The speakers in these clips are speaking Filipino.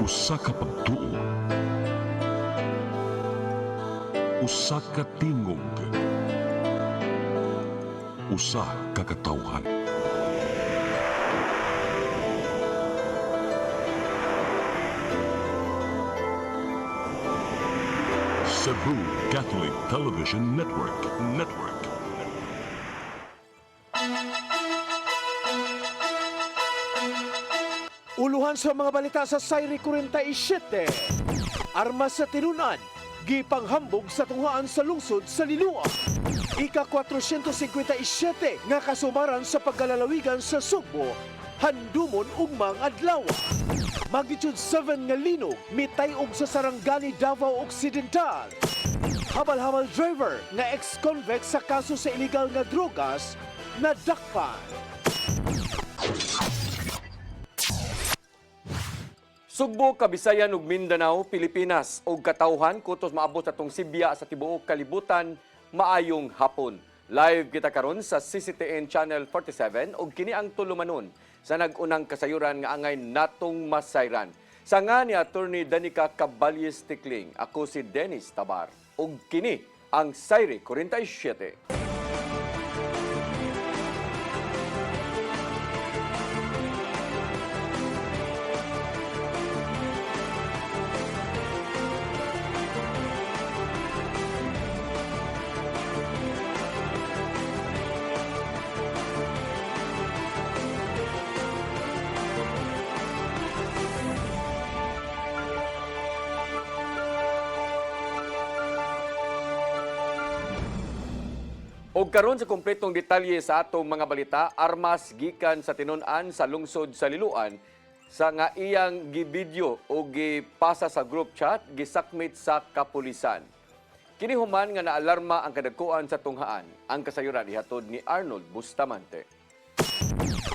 Usa ka pagtuo, usa ka tingog, usa ka katawhan. Cebu Catholic Television Network. Uluhan sa mga balita sa Sayri 47. Armas sa tinunan, gipanghambog sa tunghaan sa lungsod sa Liloa. Ika-457 nga kasumaran sa pagkalalawigan sa Sugbo, handumon ugmang adlaw. Magnitude 7 nga linog, mitay-og sa Sarangani, Davao Occidental. Habal-habal driver nga ex-convict sa kaso sa illegal nga drogas nadakpan. Sugbo, Kabisayan ug Mindanao, Pilipinas ug katawhan kutos maabot atong Sibya sa tibuok kalibutan maayong hapon. Live kita karon sa CCTN Channel 47 ug kini ang tulumanon sa nag-unang kasayuran nga angay natong masayran. Sa nga ni Attorney Danica Caballes Tikling, ako si Dennis Tabar ug kini ang Sayri 47. Og karon sa kompletong detalye sa atong mga balita, armas gikan sa tinun-an sa lungsod sa Liloan sa nga iyang gibidyo o gipasa sa group chat gisakmit sa kapulisan. Kini human nga naalarma ang kadagkuan sa tunghaan. Ang kasayuran ihatod ni Arnold Bustamante.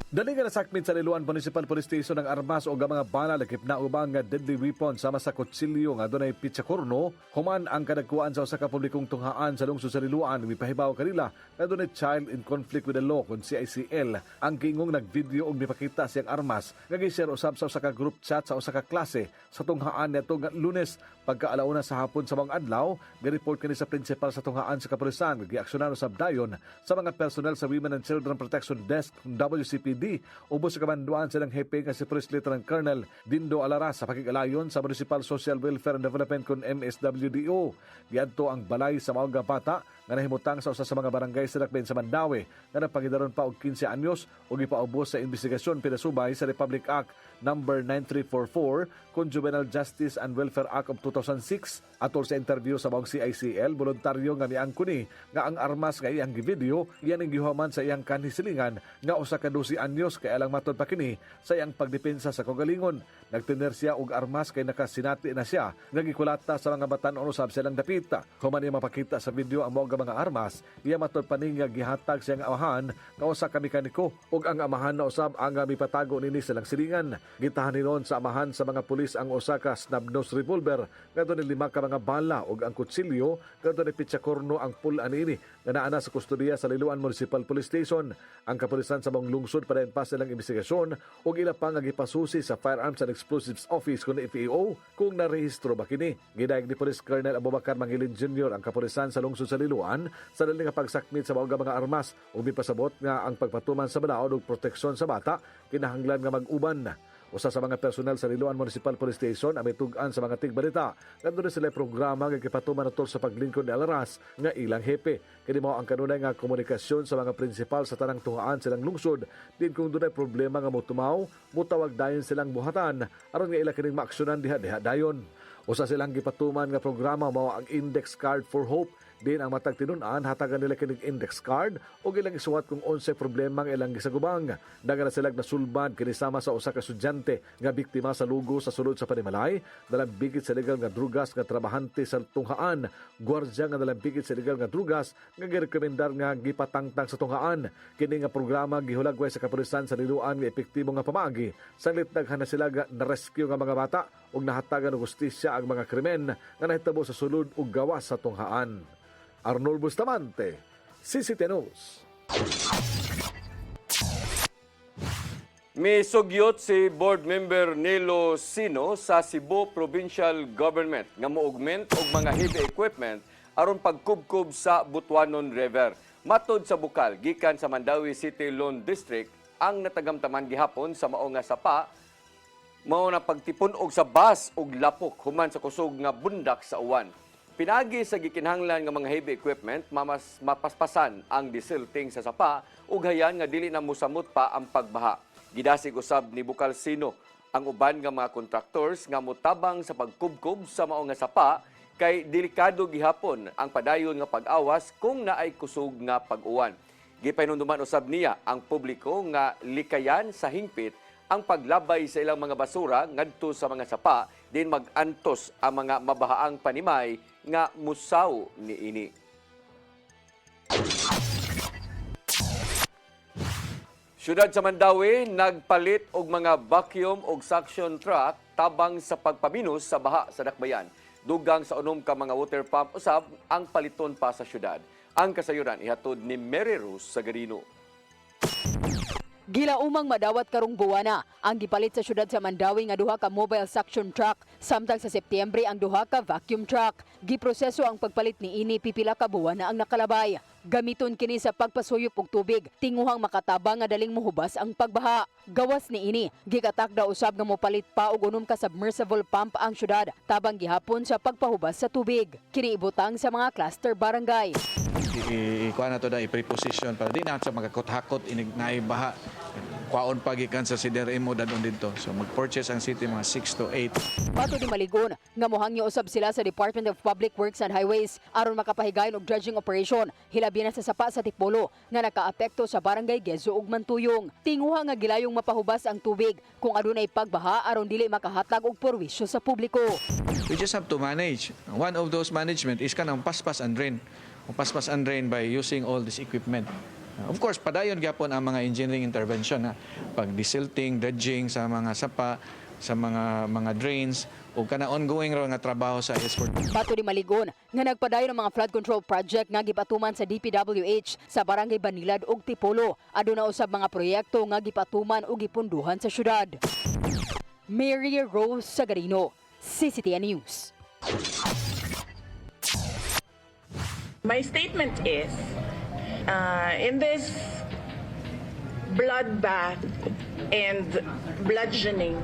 Dali nga nasakmit sa Liloan Municipal Police Station ng armas o mga bala lakip na ubang nga deadly weapon sama sa kutsilyo nga dunay pitsakorno, human ang kadagkuan sa usa ka publikong tunghaan sa lungsod sa Liloan. Mipahibaw kanila nga dunay child in conflict with the law kun CICL ang kingong nagvideo og mipakita siyang armas nga gi-share usab sa usa ka group chat sa usa ka klase sa tunghaan nitong Lunes pagka-alauna sa hapon sa mga adlaw. Gi-report kani sa principal sa tunghaan sa kapulisan nga giaksyonan usab dayon sa mga personnel sa Women and Children Protection Desk WCPD ubos sa kamanduan silang hepe nga si Police Lieutenant Colonel Dindo Alaras sa pakigalayon sa Municipal Social Welfare and Development kun MSWDO. Giadto ang balay sa mga bata nga nahimutang sa usa sa mga barangay sa Dakbayn sa Mandawi nga nagpagidaron pa og 15 anyos ug ipaubos sa investigasyon pinasubay sa Republic Act number 9344 kun Juvenile Justice and Welfare Act of 2006. Atol sa interview sa mga CICL, voluntaryo nga miangkuni nga ang armas nga iyang givideo iyan ang gihuman sa iyang kanhisilingan nga usa ka 12 anyos kay alang matod pa kini sa iyang pagdepensa sa kaugalingon. Nagtener siya og armas kay nakasinati na siya nga gikulata sa mga batan-on usab silang dapita. Human iya mapakita sa video ang mga armas, iya matod pa ni nga gihatag siyang amahan nga usa ka mekaniko ug ang amahan na usab ang mipatago nini silang silingan. Gitahan ninon sa amahan sa mga pulis ang usa ka snub-nose revolver nga dunay 5 ka mga bala ug ang kutsilyo nga dunay pitsakorno ang pulan ini nga naana sa kustodiya sa Liloan Municipal Police Station. Ang kapulisan sa mga lungsod padayon pa silang investigasyon ug ila pa nga gipasusi sa Firearms and Explosives Office kun FEO kung narehistro ba kini. Gidayeg ni Police Colonel Abubakar Mangilin Jr. ang kapulisan sa lungsod sa Liloan sa dali nga pagsakmit sa mga armas ug mipasabot nga ang pagpatuman sa balaod ug proteksyon sa bata kinahanglan nga mag-uban. Usa sa mga personel sa Liloan Municipal Police Station ang mitugan sa mga tigbalita nandun sila programa nga gipatuman natol sa paglingkod ni Alaras nga ilang hepe. Kini mao ang kanunay nga komunikasyon sa mga prinsipal sa tanang tunghaan silang lungsod din kung dunay problema nga motumaw mutawag dayon silang buhatan aron nga ila kining maaksyonan diha dayon. Usa silang gipatuman nga programa mao ang Index Card for Hope. Din ang matag tinun-an hatagan nila kining index card o ilang isuwat kung 11 problema ang ilang gisagubang. Dagan na sila nasulbad kini sama sa usa ka estudyante nga biktima sa lugo sa sulod sa panimalay, dalambigit sa legal nga drugas nga trabahante sa tunghaan, gwardiya nga dalambigit sa legal nga drugas nga girekomendar nga gipatangtang sa tunghaan. Kini nga programa gihulagway sa kapulisan sa Liloan nga epektibo nga pamaagi. Sanglit daghan na sila na-rescue nga mga bata ug nahatagan og hustisya ang mga krimen nga nahitabo sa sulod ug gawas sa tunghaan. Arnold Bustamante, CCTN News. May sugyot si Board Member Nelo Sino sa Cebu Provincial Government nga mo-augment og mga heavy equipment aron pagkubkob sa Butuanon River. Matod sa bukal, gikan sa Mandawi City Loan District, ang natagamtaman gihapon sa mao nga sapa mao na pagtipon og sa bus og lapok human sa kusog nga bundak sa uwan. Pinagi sa gikinahanglan nga mga heavy equipment, mapaspasan ang disilting sa sapa ug hayan nga dili na mosamot pa ang pagbaha. Gidasig usab ni Bukal Sino ang uban nga mga contractors nga motabang sa pagkubkob sa mao nga sapa kay delikado gihapon ang padayon nga pag-awas kung naay kusog nga pag-uwan. Gipahinumduman usab niya ang publiko nga likayan sa hingpit ang paglabay sa ilang mga basura ngadto sa mga sapa din mag-antos ang mga mabahaang panimay nga musaw niini. Syudad sa Mandawi nagpalit og mga vacuum og suction truck tabang sa pagpabinos sa baha sa dakbayan. Dugang sa unom ka mga water pump usab ang paliton pa sa syudad. Ang kasayuran ihatod ni Mary Rose Sagarino. Gilaumang madawat karong buwana ang gipalit sa syudad sa Mandawi nga duha ka mobile suction truck samtang sa Setyembre ang duha ka vacuum truck. Giproseso ang pagpalit ni ini pipila ka buwana ang nakalabay. Gamiton kini sa pagpasuyop og tubig tinguhang makatabang nga daling mohubas ang pagbaha. Gawas ni ini gikatakda usab nga mopalit pa og unom ka submersible pump ang syudad tabang gihapon sa pagpahubas sa tubig. Kini ibutang sa mga cluster barangay. Ikuha na to na i-preposition para di na sa magkakot-hakot inignaay baha. Kwaon pagikan sa CDRMO dadon dito. So mag-purchase ang city mga 6 to 8. Pato di maligon nga mohangyo usab sila sa Department of Public Works and Highways aron makapahigayon og dredging operation. Hilabi na sa sapa sa Tipolo nga nakaapekto sa barangay Gezo ug Mantuyong. Tinguha nga gilayong mapahubas ang tubig kung adunay pagbaha aron dili makahatag og perwisyo sa publiko. We just have to manage. One of those management is kanang paspas and drain. Paspas and drain by using all this equipment. Of course, padayon gyapon ang mga engineering intervention na pag-desilting, dredging sa mga sapa, sa mga drains o kana ongoing ra nga trabaho sa export. Pato di maligon nga nagpadayon ang mga flood control project nga gipatuman sa DPWH sa barangay Banilad ug Tipolo. Aduna usab mga proyekto nga gipatuman ug gipunduhan sa syudad. Mary Rose Sagarino, CCTN News. My statement is, in this bloodbath and bludgeoning,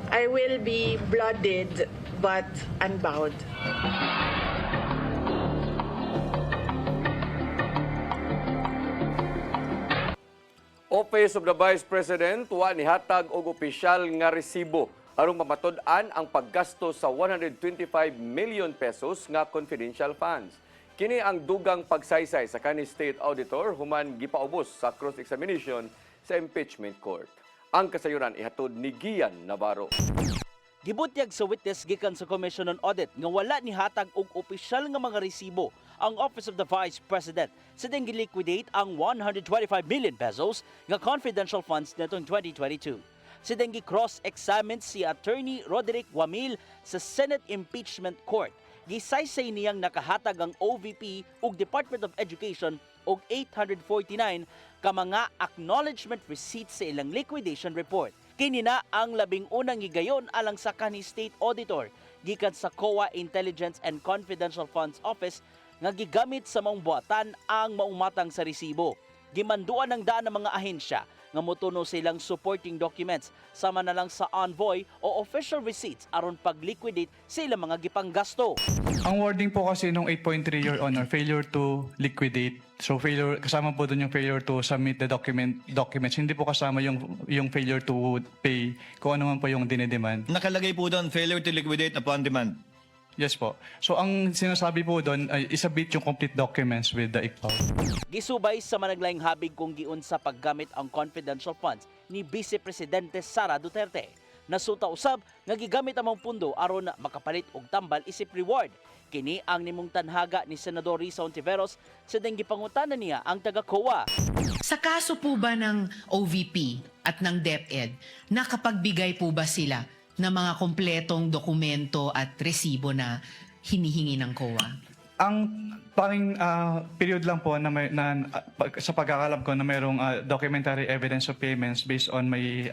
I will be blooded but unbowed. Office of the Vice President wa nihatag og opisyal nga resibo aron mamatod-an ang paggasto sa 125 million pesos nga confidential funds. Kini ang dugang pagsaysay sa kanhi State Auditor human gipaubos sa cross-examination sa impeachment court. Ang kasayuran ihatod ni Gian Navarro. Gibutyag sa witness gikan sa Commission on Audit nga wala ni hatag og opisyal nga mga resibo ang Office of the Vice President sa ding giliquidate ang 125 million pesos nga confidential funds netong 2022. Sa ding cross-examine si Attorney Roderick Wamil sa Senate Impeachment Court. Gisaysay niyang nakahatag ang OVP ug Department of Education og 849 ka mga acknowledgement receipts sa ilang liquidation report. Kini na ang labing unang gigayon alang sa kanhi State Auditor gikan sa COA Intelligence and Confidential Funds Office nga gigamit sa maong buhatan ang maumatang sa resibo. Gimanduan ng daan ng mga ahensya nga motuno silang supporting documents sama na lang sa envoy o official receipts aron pag-liquidate sa ilang mga gipanggasto. Ang wording po kasi nung 8.3, Your Honor, failure to liquidate. So failure, kasama po doon yung failure to submit the documents. Hindi po kasama yung failure to pay kung ano man po yung dinedemand. Nakalagay po doon, failure to liquidate upon demand. Yes po. So ang sinasabi po doon ay isabit yung complete documents with the ICPAW. Gisubay sa managlaing habig kung giun sa paggamit ang confidential funds ni Vice Presidente Sara Duterte. Nasuta usab nga gigamit ang mga pundo aron makapalit og tambal isip reward. Kini ang nimong tanhaga ni Senador Risa Ontiveros sa ding gipangutanan niya ang taga-COA. Sa kaso po ba ng OVP at ng DepEd, nakapagbigay po ba sila ng mga kompletong dokumento at resibo na hinihingi ng COA? Ang tanging period lang po na, sa pagkakalam ko na mayroong documentary evidence of payments based on may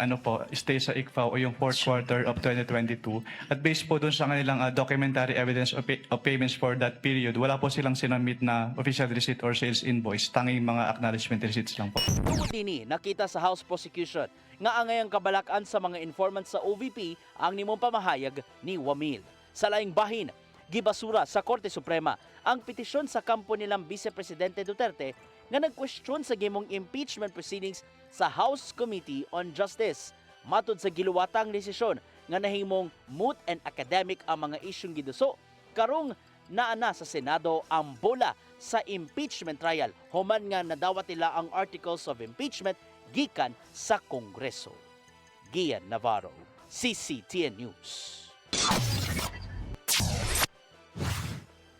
stay sa ICFAO o yung fourth quarter of 2022. At based po dun sa kanilang documentary evidence of payments for that period, wala po silang sinamit na official receipt or sales invoice. Tanging mga acknowledgement receipts lang po. Tungod dini, nakita sa House Prosecution nga angayang kabalakan sa mga informants sa OVP ang nimong pamahayag ni Wamil. Sa laing bahin, gibasura sa Korte Suprema ang petisyon sa kampo nilang Vice Presidente Duterte nga nagkwestiyon sa gimong impeachment proceedings sa House Committee on Justice. Matod sa giluwatang desisyon nga nahimong moot and academic ang mga isyong giduso, karong naana sa Senado ang bola sa impeachment trial human nga nadawat nila ang articles of impeachment gikan sa Kongreso. Gian Navarro, CCTN News.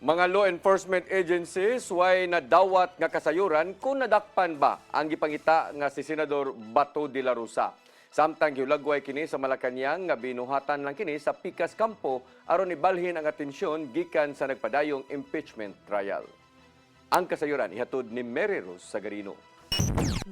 Mga law enforcement agencies way nadawat nga kasayuran kung nadakpan ba ang gipangita nga si Senador Bato de la Rosa. Samtang giulagway kini sa Malacañang nga binuhatan lang kini sa Picas Campo aron ibalhin ang atensyon gikan sa nagpadayong impeachment trial. Ang kasayuran ihatod ni Mary Rose Sagarino.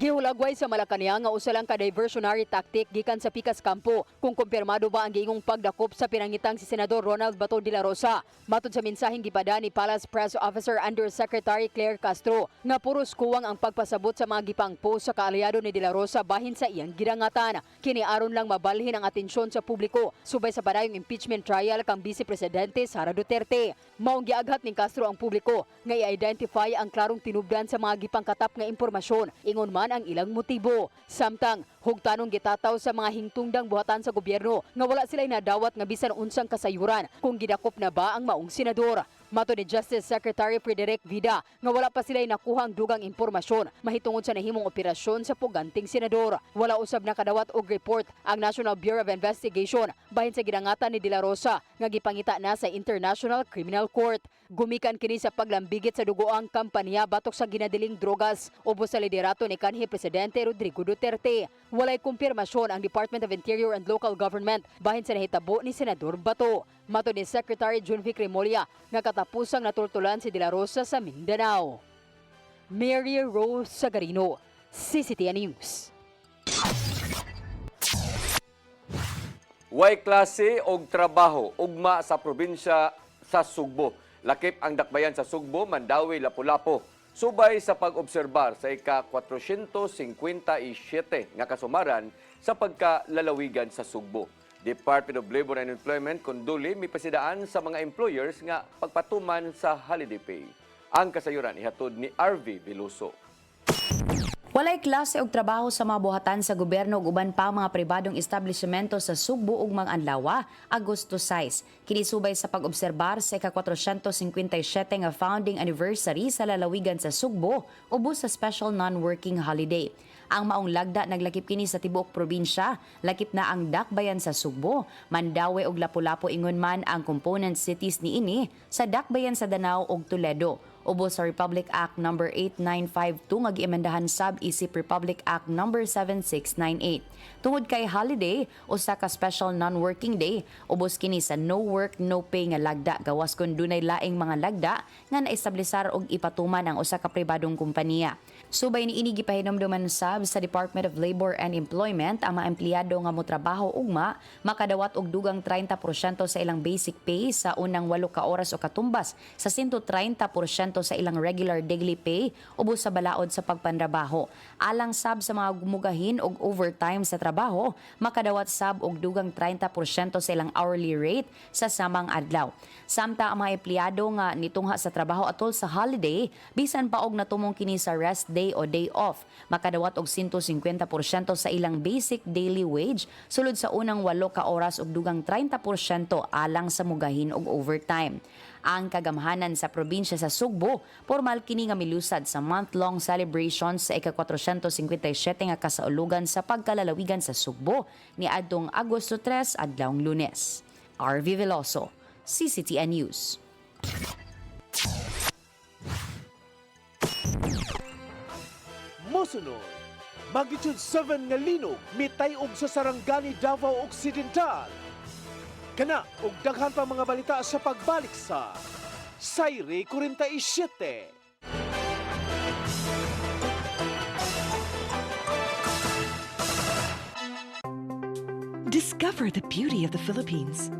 Gihulagway sa Malacañang nga usa lang ka diversionary tactic gikan sa Picas Campo kung kumpirmado ba ang giingong pagdakop sa pinangitang si Senador Ronald Bato de la Rosa. Matod sa mensaheng gipada ni Palace Press Officer Undersecretary Claire Castro nga puros kuwang ang pagpasabot sa mga gipangpo sa kaalyado ni de la Rosa bahin sa iyang gidangatan. Kini aron lang mabalhin ang atensyon sa publiko subay sa padayong impeachment trial kang Vice Presidente Sara Duterte. Maong giaghat ni Castro ang publiko nga i-identify ang klarong tinubdan sa mga gipangkatap nga impormasyon ingon man ang ilang motibo. Samtang hugtanong gitataw sa mga hingtungdang buhatan sa gobyerno nga wala sila'y nadawat nga bisan unsang kasayuran kung gidakop na ba ang maong senador. Mato ni Justice Secretary Frederick Vida nga wala pa sila'y nakuhang dugang impormasyon mahitungod sa nahimong operasyon sa puganting senador. Wala usab na kadawat og report ang National Bureau of Investigation bahin sa gidangatan ni De La Rosa nga gipangita na sa International Criminal Court. Gumikan kini sa paglambigit sa dugoang kampanya batok sa ginadiling drogas ubos sa liderato ni kanhi Presidente Rodrigo Duterte. Walay kumpirmasyon ang Department of Interior and Local Government bahin sa nahitabo ni Senador Bato. Mato ni Secretary Junvic Remulla nga katapusang natultulan si De La Rosa sa Mindanao. Mary Rose Sagarino, CCTN News. Way klase og trabaho ugma sa probinsya sa Sugbo. Lakip ang dakbayan sa Sugbo, Mandawi, Lapu-Lapu. Subay sa pag-obserbar sa ika-457 nga kasumaran sa pagkalalawigan sa Sugbo. Department of Labor and Employment kunduli mipasidaan sa mga employers nga pagpatuman sa holiday pay. Ang kasayuran ihatod ni RV Veloso. Walay klase og trabaho sa mga buhatan sa gobyerno ug uban pa mga pribadong establishmento sa Sugbo ug mga Anlawa, Agosto 6. Kinisubay sa pag-obserbar sa ika-457 nga founding anniversary sa lalawigan sa Sugbo ubos sa special non-working holiday. Ang maong lagda naglakip kini sa tibuok probinsya, lakip na ang dakbayan sa Sugbo, Mandawi ug Lapu-Lapu ingon man ang component cities niini sa dakbayan sa Danao ug Toledo. Ubos sa Republic Act No. 8952 nga giamendahan sub-isip Republic Act No. 7698. Tungod kay holiday, usa ka special non-working day, ubos kini sa no work, no pay nga lagda gawas kun dunay laing mga lagda nga naestablisar og ipatuman ang usa ka pribadong kompanya. Subay ni ini gipahinomduman sab sa Department of Labor and Employment ang mga empleyado nga motrabaho ugma makadawat og dugang 30% sa ilang basic pay sa unang 8 ka oras o katumbas sa 130% sa ilang regular daily pay ubos sa balaod sa pagpantrabaho. Alang sab sa mga gumugahin og overtime sa trabaho, makadawat sab og dugang 30% sa ilang hourly rate sa samang adlaw. Samtang ang mga empleyado nga nitungha sa trabaho atol sa holiday, bisan pa og natumong kini sa rest day o day off, makadawat og 150% sa ilang basic daily wage sulod sa unang 8 ka oras og dugang 30% alang sa mugahin og overtime. Ang kagamhanan sa probinsya sa Sugbo, formal kini nga milusad sa month-long celebrations sa ika-457 nga kasaulugan sa pagkalalawigan sa Sugbo ni adtong Agosto 3 adlawng Lunes. RV Veloso, CCTN News. Mosunod, magnitude 7 nga linog mitay og sa Sarangani, Davao Occidental. Kana og daghan pa mga balita sa pagbalik sa Saire 47. Discover the beauty of the Philippines.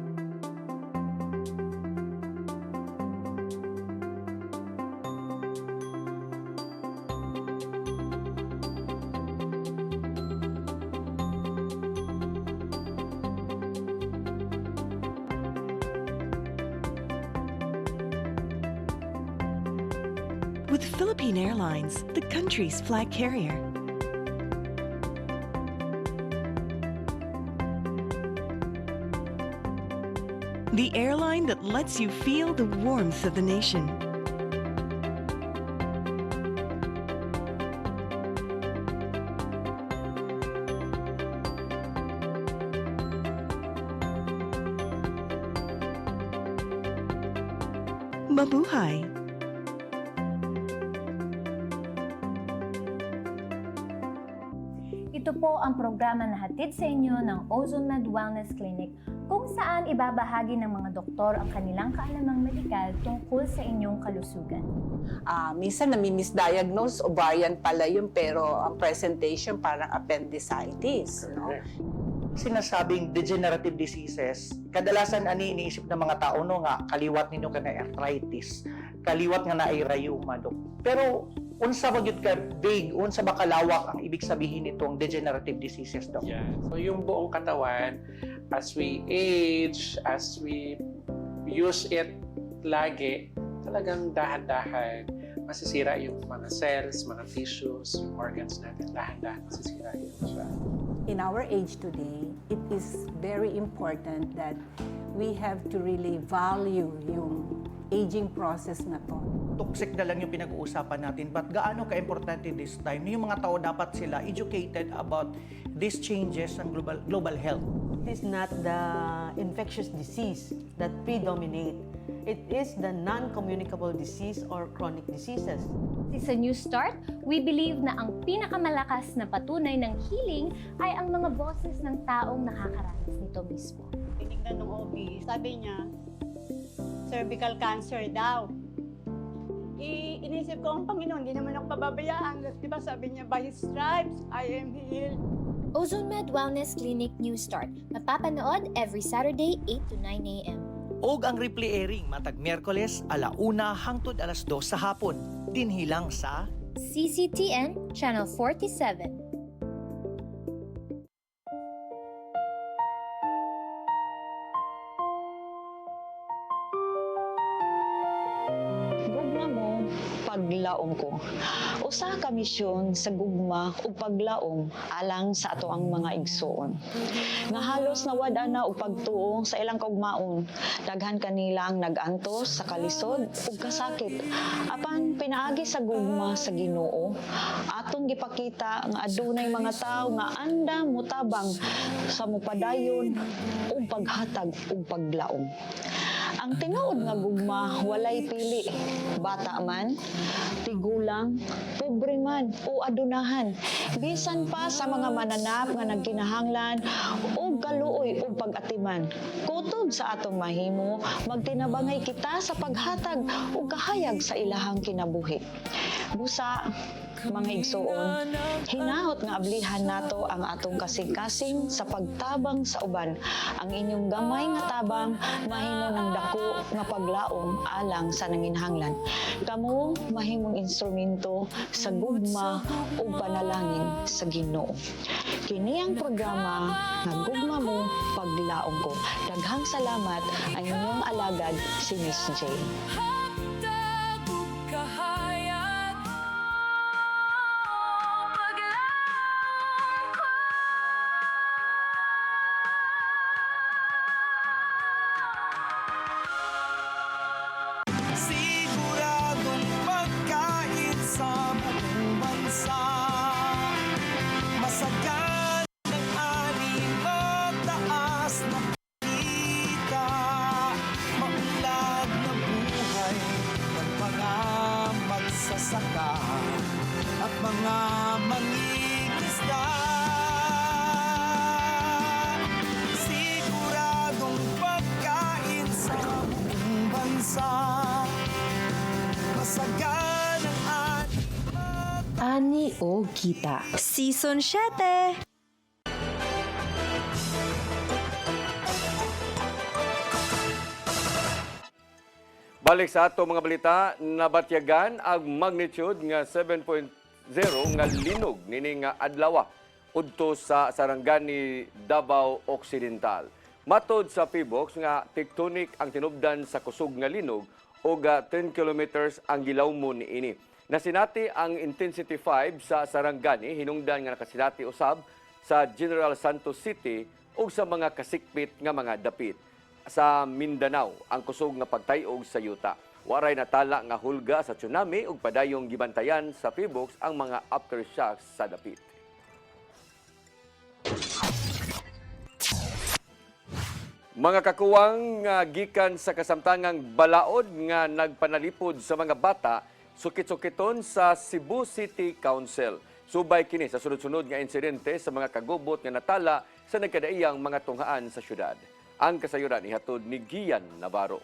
With Philippine Airlines, the country's flag carrier. The airline that lets you feel the warmth of the nation. Mabuhay! Ito po ang programa na hatid sa inyo ng OzoneMed Wellness Clinic kung saan ibabahagi ng mga doktor ang kanilang kaalamang medikal tungkol sa inyong kalusugan. Minsan nami-misdiagnose, ovarian pala yun, pero ang presentation parang appendicitis. No? Sinasabing degenerative diseases, kadalasan ani iniisip ng mga tao no nga kaliwat ninyo ka na arthritis, kaliwat nga na ay rheuma. Pero unsa ba gyud ka vague, unsa ba kalawak ang ibig sabihin nitong degenerative diseases daw? Yeah. So yung buong katawan, as we age, as we use it lagi, talagang dahan-dahan masisira yung mga cells, mga tissues, yung organs natin, dahan-dahan masisira yun siya. In our age today, it is very important that we have to really value yung aging process na to. Toxic na lang yung pinag-uusapan natin, but gaano ka-importante this time? Yung mga tao dapat sila educated about these changes ng global health. It is not the infectious disease that predominate. It is the non-communicable disease or chronic diseases. Sa New Start, we believe na ang pinakamalakas na patunay ng healing ay ang mga boses ng taong nakakaranas nito mismo. Tinignan ng OB, sabi niya, cervical cancer daw. Inisip ko, ang Panginoon, hindi naman ako pababayaan. Diba sabi niya, by His stripes, I am healed. OzoneMed Wellness Clinic New Start. Mapapanood every Saturday, 8 to 9 a.m. Og ang replay airing matag Miyerkules 1:00 hangtod 2:00 sa hapon. Dinhilang sa CCTN Channel 47. Gugma mo, paglaom ko. Usa ka misyon sa gugma ug paglaom alang sa ato ang mga igsoon. Nga halos nawada na og pagtuo sa ilang kaugmaon. Daghan kanila ang nag-antos sa kalisod ug kasakit. Apan pinaagi sa gugma sa Ginoo, atong gipakita nga adunay mga tawo nga andam mutabang sa mupadayon ug paghatag ug paglaom. Ang tinuod nga gugma walay pili, bata man, tigulang, pobre man o adunahan. Bisan pa sa mga mananap nga nagkinahanglan o kaluoy o pag-atiman. Kutob sa atong mahimo, magtinabangay kita sa paghatag o kahayag sa ilahang kinabuhi. Busa, mga igsoon, hinahot nga ablihan nato ang atong kasing-kasing sa pagtabang sa uban. Ang inyong gamay nga tabang mahimo ng dako nga paglaom alang sa nanginhanglan. Kamo mahimong instrumento sa gugma o panalangin sa Ginoo. Kini ang programa nga Gugma Mo Paglaom Ko. Daghang salamat ang inyong alagad si Miss J. siguradong pagkain sa buong bansa. Masagan ng ani mataas na kita, maunlad na buhay ng mga magsasaka at mga mangingisda. Siguradong pagkain sa buong bansa. ani o kita. Season 7. Balik sa ato mga balita, nabatyagan ang magnitude nga 7.0 nga linog nini nga adlaw udto sa Sarangani, Davao Occidental. Matod sa PBOX nga tectonic ang tinubdan sa kusog nga linog o 10 kilometers ang gilawmo niini. Nasinati ang intensity 5 sa Sarangani hinungdan nga nakasinati usab sa General Santos City o sa mga kasikpit nga mga dapit. Sa Mindanao ang kusog nga pagtayog sa yuta. Waray natala nga hulga sa tsunami ug padayong gibantayan sa PBOX ang mga aftershocks sa dapit. Mga kakuwang nga gikan sa kasamtangang balaod nga nagpanalipod sa mga bata sukit-sukiton sa Cebu City Council. Subay kini sa sunod-sunod nga insidente sa mga kagubot nga natala sa nagkadaiyang mga tunghaan sa syudad. Ang kasayuran ihatod ni Gian Navarro.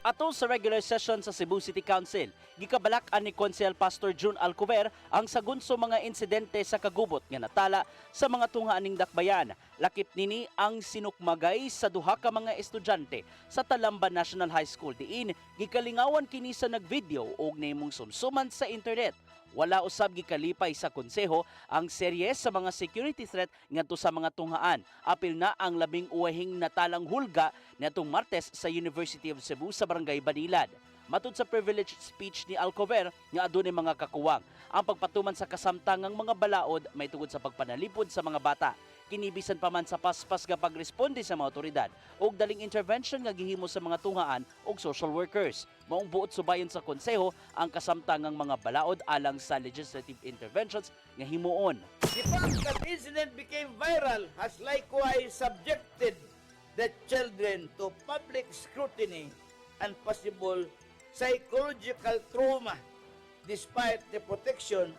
Ato sa regular session sa Cebu City Council, gikabalak-an ni Konsehal Pastor June Alcover ang sagunso mga insidente sa kagubot nga natala sa mga tungaaning dakbayan. Lakip nini ang sinukmagay sa duha ka mga estudyante sa Talamban National High School diin gikalingawan kini sa nagvideo og nahimong sumsuman sa internet. Wala usab gikalipay sa konseho ang serye sa mga security threat ngadto sa mga tunghaan. Apil na ang labing uwahing natalang hulga niadtong Martes sa University of Cebu sa Barangay Banilad. Matud sa privileged speech ni Alcover nga adunay mga kakuwang, ang pagpatuman sa kasamtangang mga balaod may tungod sa pagpanalipod sa mga bata. Kinibisan pa man sa paspas nga pagresponde sa mga otoridad ug daling intervention nga gihimo sa mga tunghaan ug social workers. Maong buot subayon sa konseho ang kasamtangang mga balaod alang sa legislative interventions nga himuon. The fact that incident became viral has likewise subjected the children to public scrutiny and possible psychological trauma despite the protection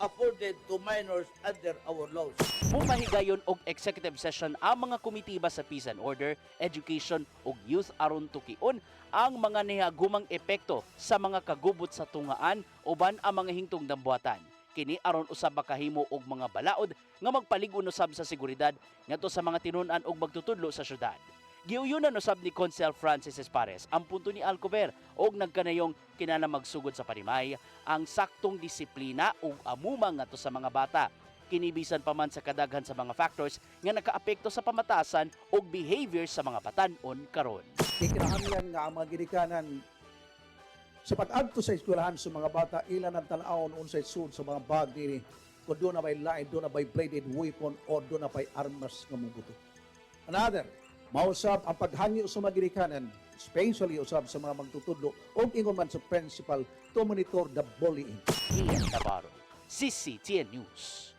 afforded to minors under our laws. Mupahigayon og executive session ang mga komitiba sa Peace and Order, Education ug Youth aron tukion ang mga nihagumang epekto sa mga kagubot sa tungaan uban ang mga hingtong dambuhatan. Kini aron usab makahimo og mga balaod nga magpalig-on usab sa seguridad ngadto sa mga tinun-an og magtutudlo sa syudad. Giuyunan usab ni Konsehal Francis Espares ang punto ni Alcover og nagkanayong kinahanglan magsugod sa panimay ang saktong disiplina ug amumang ngadto sa mga bata. Kinibisan pa man sa kadaghan sa mga factors nga nakaapekto sa pamatasan ug behavior sa mga batan-on karon. Kinahanglan nga ang mga ginikanan sa pag-adto sa eskwelahan sa mga bata ilan ang tan-awon unsay sud sa mga bag diri kung doon na may lain, doon na may bladed weapon o doon na may armas nga mubuto. Another, mausab ang paghangi sa mga ginikanan, especially usab sa mga magtutudlo o ingon man sa principal to monitor the bullying. Ian Navarro, CCTN News.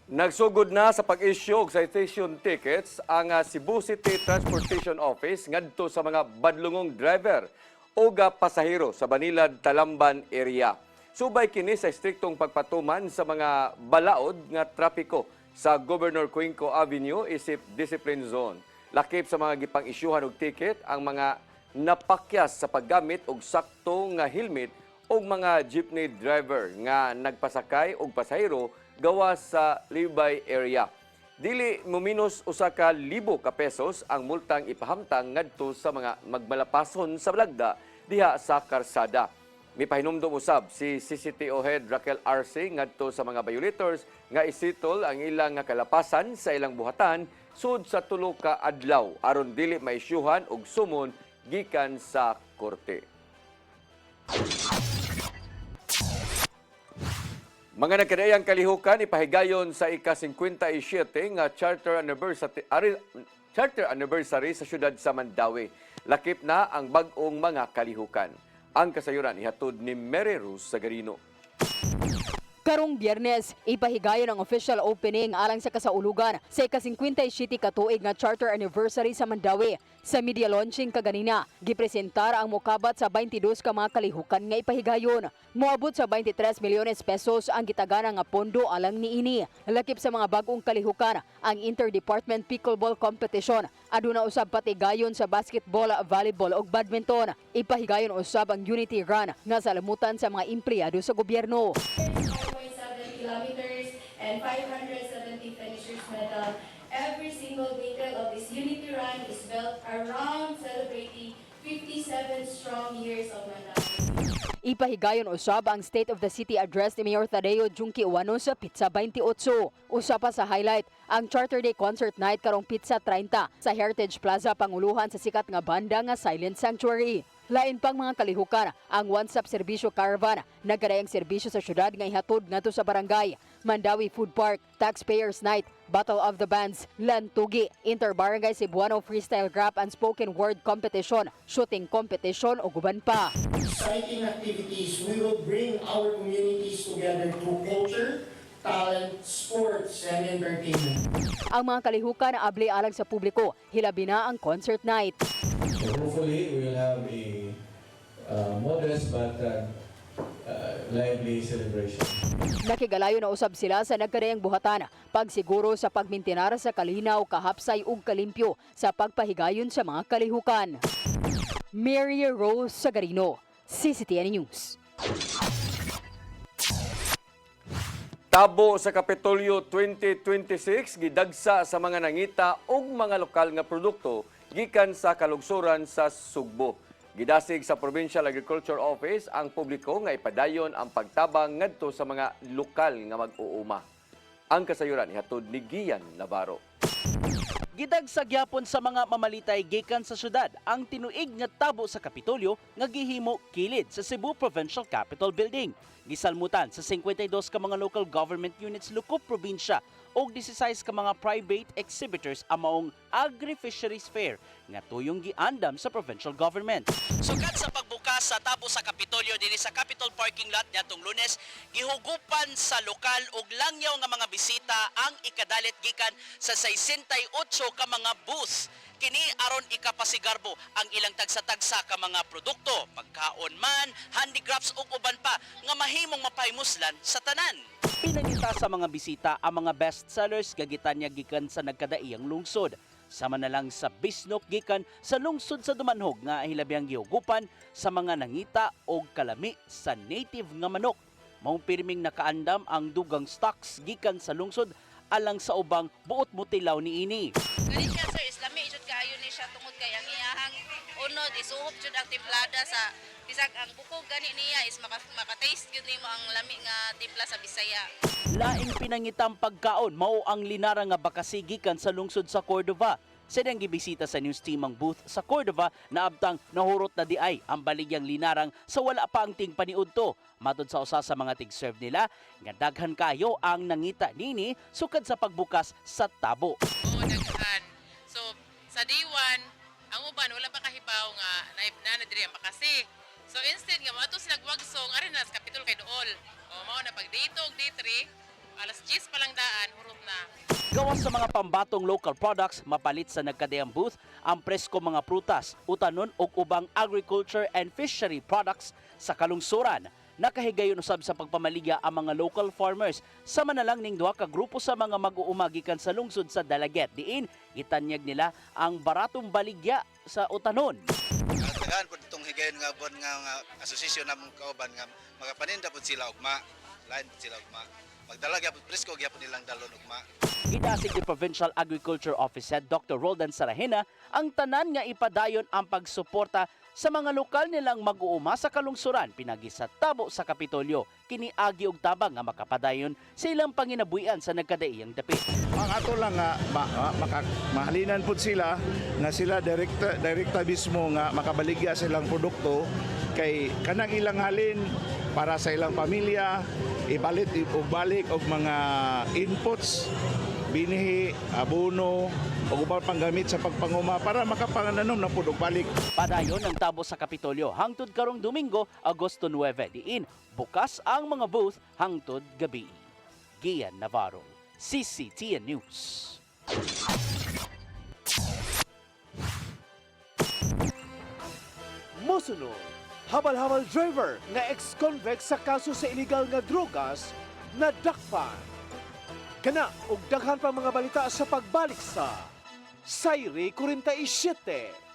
Nagsugod na sa pag-issue og citation tickets ang Cebu City Transportation Office ngadto sa mga badlungong driver o pasahero sa Banilad, Talamban area. Subay kini sa striktong pagpatuman sa mga balaod nga trapiko sa Governor Cuenco Avenue isip discipline zone. Lakip sa mga gipang-isyuhan og ticket ang mga napakyas sa paggamit og sakto nga helmet og mga jeepney driver nga nagpasakay og pasahero gawa sa Libay area. Dili muminos usa ka libo ka pesos ang multang ipahamtang ngadto sa mga magmalapason sa Balagda diha sa karsada. Mipahinumdom usab si CCTO Head Raquel Arce ngadto sa mga violators nga isitol ang ilang nga kalapasan sa ilang buhatan sud sa tulo ka adlaw aron dili maisyuhan og sumon gikan sa korte. Mga nagkadaiyang kalihukan ipahigayon sa ika-57 nga charter anniversary sa syudad sa Mandawi. Lakip na ang bag-ong mga kalihukan. Ang kasayuran ihatod ni Mary Ruz Sagarino. Karong Biyernes, ipahigayon ang official opening alang sa kasaulugan sa ika-57 katuig nga charter anniversary sa Mandawi. Sa media launching kaganina, gipresentar ang mokabat sa 22 ka mga kalihukan nga ipahigayon. Moabot sa 23 milyones pesos ang gitagana nga pondo alang niini. Lakip sa mga bagong kalihukan, ang Interdepartment Pickleball Competition, Aduna usab patigayon sa basketball, volleyball ug badminton. Ipahigayon usab ang Unity Run nga salamutan sa mga empleyado sa gobyerno. 4.7 kilometers and 570 finishers medal. Every single detail of this Unity Run is built around celebrating 57 strong years of Mandawi. Ipahigayon usab ang State of the City address ni Mayor Tadeo Junque Uwano sa Pizza 28. Usa pa sa highlight, ang Charter Day Concert Night karong Pizza 30 sa Heritage Plaza panguluhan sa sikat nga banda nga Silent Sanctuary. Lain pang mga kalihukan, ang one-stop serbisyo caravan, nagkadayang serbisyo sa syudad nga ihatod ngadto sa barangay, Mandawi Food Park, Taxpayers Night, Battle of the Bands, Lantugi, Inter-Barangay Cebuano Freestyle Rap and Spoken Word Competition, Shooting Competition o guban pa. Exciting activities, we will bring our communities together through culture, talent, sports, and entertainment. Ang mga kalihukan na abli alang sa publiko, hilabi na ang concert night. So hopefully we will have a modest but lively celebration. Nakigalayo na usab sila sa nagkadayang buhatan, pagsiguro sa pagmintinar sa kalinaw, kahapsay ug kalimpyo sa pagpahigayon sa mga kalihukan. Mary Rose Sagarino, CCTN News. Tabo sa Kapitolyo 2026 gidagsa sa mga nangita ug mga lokal nga produkto gikan sa kalugsuran sa Sugbo. Gidasig sa Provincial Agriculture Office ang publiko nga ipadayon ang pagtabang ngadto sa mga lokal nga mag-uuma. Ang kasayuran ihatod ni Gian Navarro. Gidagsag gyapon sa mga mamalitay gikan sa syudad ang tinuig nga tabo sa Kapitolyo nga gihimo kilid sa Cebu Provincial Capitol Building. Gisalmutan sa 52 ka mga local government units lukop probinsya o 16 ka mga private exhibitors ang maong Agri-Fisheries Fair nga tuyong giandam sa provincial government. Sugad sa pagbukas sa tabo sa Kapitolyo dinhi sa Capitol Parking Lot niadtong Lunes, gihugupan sa lokal ug langyaw nga mga bisita ang ikadalit gikan sa 68 ka mga booth. Kini aron ikapasigarbo ang ilang tagsa-tagsa ka mga produkto, pagkaon man, handicrafts ug uban pa nga mahimong mapaymuslan sa tanan. Pinangita sa mga bisita ang mga best sellers gagitan niya gikan sa nagkadaiyang lungsod. Sama na lang sa bisnok gikan sa lungsod sa Dumanhog nga hilabihang gihugupan sa mga nangita o kalami sa native nga manok. Maong pirming nakaandam ang dugang stocks gikan sa lungsod alang sa ubang buot mutilaw ni ini. Gani siya sir, islami jud kaayo ni siya tungod kay ang iyahang unod isuhop jud ang timplada sa bisag ang bukog gani niya is maka-taste gyud nimo ang lami nga timpla sa Bisaya. Laing pinangitang pagkaon mao ang linara nga bakasi gikan sa lungsod sa Cordova. Sedang gibisita sa news team ang booth sa Cordova na abtang nahurot na di ay ang baligyang linarang sa wala pa ang ting paniudto. Matod sa usa sa mga tig-serve nila, nga daghan kayo ang nangita nini sukad sa pagbukas sa tabo. Oo, daghan. So, sa day 1, ang uban wala pa kahibaw nga na diri ang makasi. So, instead nga mo ato sila gwagsong ari na sa Kapitol kay Dool. O mao na pag day 2 ug day 3, alas 10 pa lang daan, hurot na. Gawas sa mga pambatong local products, mapalit sa nagkadayang booth ang presko mga prutas, utanon ug ubang agriculture and fishery products sa kalungsuran. Nakahigayon usab sa pagpamaligya ang mga local farmers. Sama na lang ning duha ka grupo sa mga mag-uuma gikan sa lungsod sa Dalaget. Diin, itanyag nila ang baratong baligya sa utanon. Daghan po itong higayon nga bon nga asosasyon ng kauban nga magapaninda po sila ugma. Lain po sila ugma. Magdala gyapon presko gyapon nilang dalon ugma. Gidasig ni Provincial Agriculture Office Head Dr. Roldan Sarahena ang tanan nga ipadayon ang pagsuporta sa mga lokal nilang mag-uuma sa kalungsuran pinagi sa tabo sa Kapitolyo. Kiniagi og tabang nga makapadayon sa ilang panginabuhian sa nagkadaiyang dapit. Ang ato lang nga mahalinan pud sila nga sila direkta mismo nga makabaligya silang produkto kay kanang ilang halin para sa ilang pamilya, ibalit o balik og mga inputs, binihi, abono, o ubang panggamit sa pagpanguma para makapanganom na pud og balik. Padayon ang tabo sa Kapitolyo hangtod karong Domingo, Agosto 9. Diin, bukas ang mga booth hangtod gabi. Gian Navarro, CCTN News. Mosunod, habal-habal driver nga ex-convict sa kaso sa illegal nga drogas na dakpan. Kana og daghan pa mga balita sa pagbalik sa Sairi 47.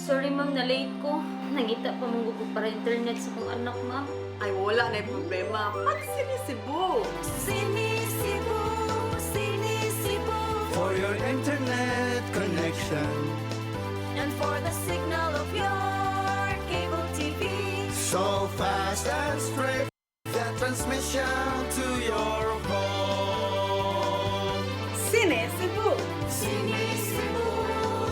Sorry ma'am, na-late ko. Nangita pa mong gusto para internet sa kong anak, ma'am. Ay, wala na yung problema. Pag sinisibo. Sinisibo, sinisibo. For your internet connection. And for the signal of your cable TV. So fast and straight. The transmission to your home. Sinisibo. Sinisibo,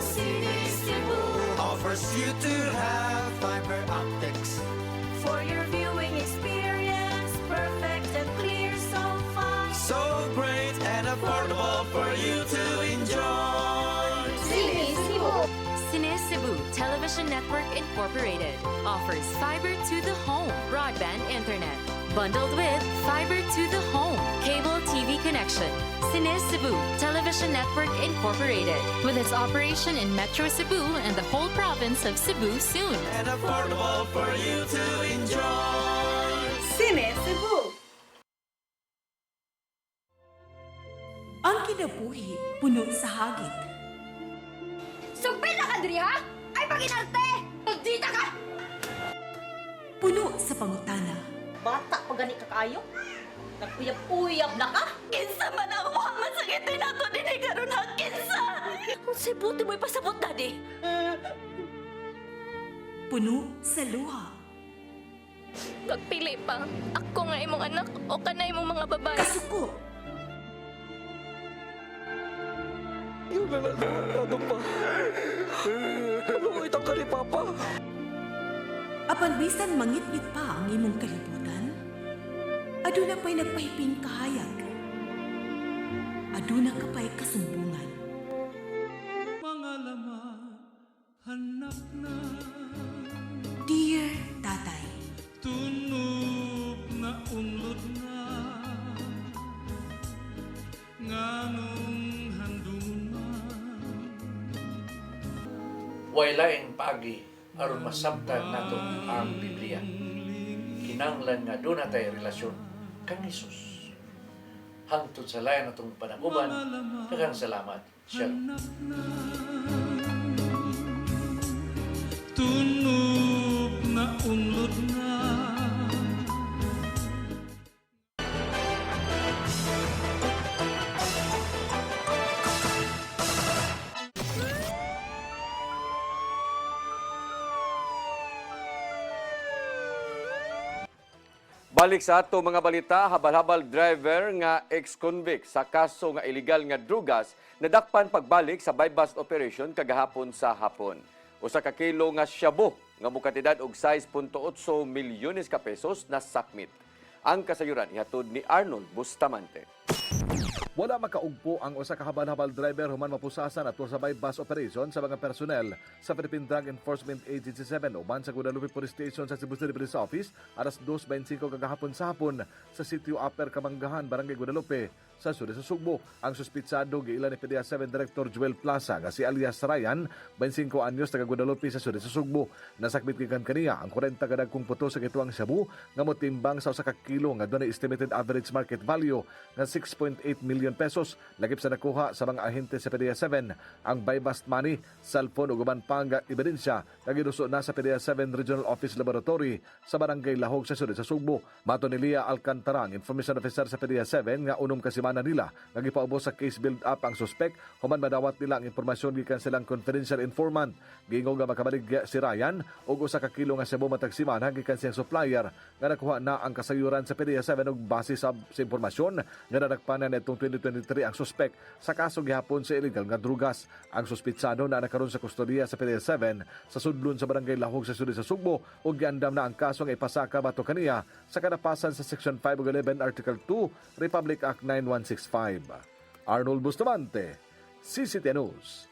Sinisibo. Offers you to have fiber optics. For your viewing experience, perfect and clear so fast. So great and affordable for you to enjoy. Sinisibo. Cinecibu Television Network Incorporated offers fiber to the home broadband internet bundled with fiber to the home cable TV connection. Cinecibu Television Network Incorporated with its operation in Metro Cebu and the whole province of Cebu soon. And affordable for you to enjoy. Sinisibo. Ang kinabuhi puno sa hagit. Sugpil na ka, Dri, ha? Ay, pag-inarte! Magdita ka! Puno sa pangutana. Bata pa gani ka kayo? Nagpuyap-uyap na ka? Kinsa man ang uhaman sa kitin nato din ay karon ha, kinsa! Kung si buti mo'y pasabot, daddy. Puno sa luha. Magpili pa. Ako nga imong anak o kanay imong mga babae. Kasuko. Yung ano pa? Ano mo itang ka ni Papa? Apan bisan mangit-ngit pa ang imong kalibutan, aduna pa'y nagpahiping kahayag. Aduna ka pa'y kasumbungan. Mga laman, hanap na. Dear Tatay, Tunog na unlod na. Nganong handungan. While lain-lain paagi aron masabtan nato ang Biblia. Kinanglan nga doon natay relasyon kang Hesus. Hangtod sa layan natong panaguban, daghang salamat. Shalom. Tunog na unlod na. Balik sa ato mga balita, habal-habal driver nga ex-convict sa kaso nga illegal nga drugas nadakpan pagbalik sa buy-bust operation kagahapon sa hapon. Usa ka kilo nga shabu nga mukatidad og 6.8 milyones ka pesos na sakmit. Ang kasayuran ihatod ni Arnold Bustamante. Wala makaugpo ang usa ka habal-habal driver human mapusasan at sa buy-bust operation sa mga personnel sa Philippine Drug Enforcement Agency 7 uban sa Guadalupe Police Station sa Cebu City Police Office alas 2:25 kagahapon sa hapon sa sitio Upper Kamanggahan, Barangay Guadalupe sa Sud sa Sugbo. Ang suspitsado giila ni PDEA 7 Director Joel Plaza nga si alias Ryan, 25 anyos, taga Guadalupe sa Sud sa Sugbo. Nasakmit gikan kaniya ang 40 ka dagkong puto sa gituang shabu nga motimbang sa usa ka kilo nga dunay estimated average market value nga 6.8 million pesos. Lagip sa nakuha sa mga ahente sa PDEA 7 ang buy-bust money, cellphone ug uban pang ebidensya nga giduso na sa PDEA 7 Regional Office Laboratory sa Barangay Lahog sa Sud sa Sugbo. Mato ni Lia Alcantara, information officer sa PDEA 7 nga unom ka semana nila nga gipaubos sa case build-up ang suspect human madawat nila ang impormasyon gikan silang confidential informant. Giingog nga makabalig si Ryan og usa ka kilo nga shabu matag semana gikan siyang supplier nga nakuha na ang kasayuran sa PDEA 7 og base sa impormasyon nga nadakpanan nitong 2023 ang suspect sa kaso gihapon sa illegal nga drugas. Ang suspitsado na nakaroon sa kustodiya sa PDEA 7 sa sudlon sa Barangay Lahog sa Sud sa Sugbo ug giandam na ang kaso nga ipasaka bato kaniya sa kadapasan sa Section 5 ug 11 Article 2 Republic Act 9165. Arnold Bustamante, CCTV News.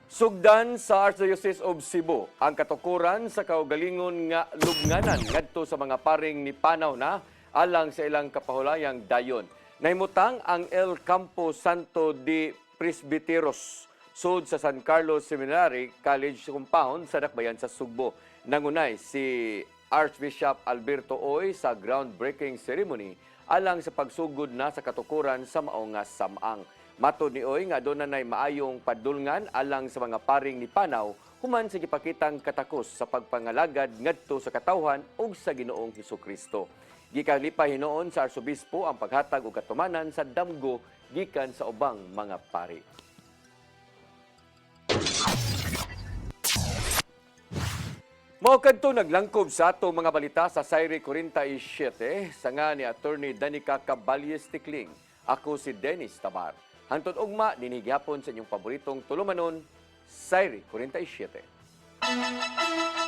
Sugdan sa Archdiocese of Cebu ang katukuran sa kaugalingon nga lubnganan ngadto sa mga paring ni panaw na alang sa ilang kapahulayang dayon. Nahimutang ang El Campo Santo de Presbiteros sud sa San Carlos Seminary College Compound sa Dakbayan sa Sugbo. Nangunay si Archbishop Alberto Oy sa groundbreaking ceremony alang sa pagsugod na sa katukuran sa mao nga samang. Matod ni Oy nga doon nay maayong padulngan alang sa mga paring ni panaw human sa gipakitang katakos sa pagpangalagad ngadto sa katawhan ug sa Ginoong Hesukristo. Gikan lipay hinoon sa Arsobispo ang paghatag og katumanan sa damgo gikan sa ubang mga pari. Mao kadto naglangkob sa ato mga balita sa Sayri 47 sanga ni Attorney Danica Caballes Tikling. Ako si Dennis Tabar. Hangtod ugma dinhi gyapon sa inyong paboritong tulumanon, Sayri 47.